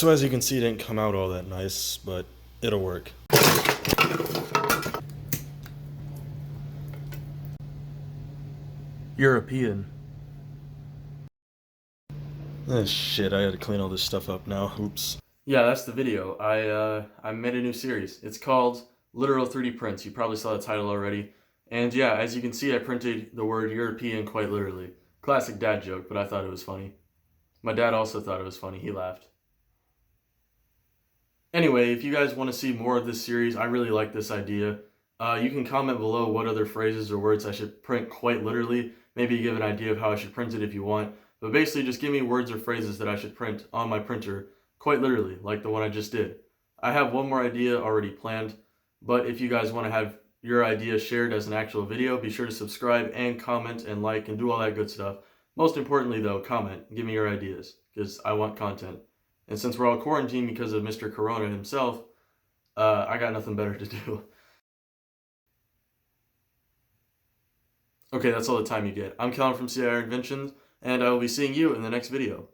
So as you can see, it didn't come out all that nice, but it'll work. European. Oh shit, I gotta clean all this stuff up now. Oops. Yeah, that's the video. I made a new series. It's called Literal 3D Prints. You probably saw the title already. And yeah, as you can see, I printed the word European quite literally. Classic dad joke, but I thought it was funny. My dad also thought it was funny. He laughed. Anyway, if you guys want to see more of this series, I really like this idea. You can comment below what other phrases or words I should print quite literally. Maybe give an idea of how I should print it if you want. But basically, just give me words or phrases that I should print on my printer quite literally, like the one I just did. I have one more idea already planned, but if you guys want to have your idea shared as an actual video, be sure to subscribe and comment and like and do all that good stuff. Most importantly, though, comment. Give me your ideas, because I want content. And since we're all quarantined because of Mr. Corona himself, I got nothing better to do. Okay, that's all the time you get. I'm Callum from CIR Inventions, and I will be seeing you in the next video.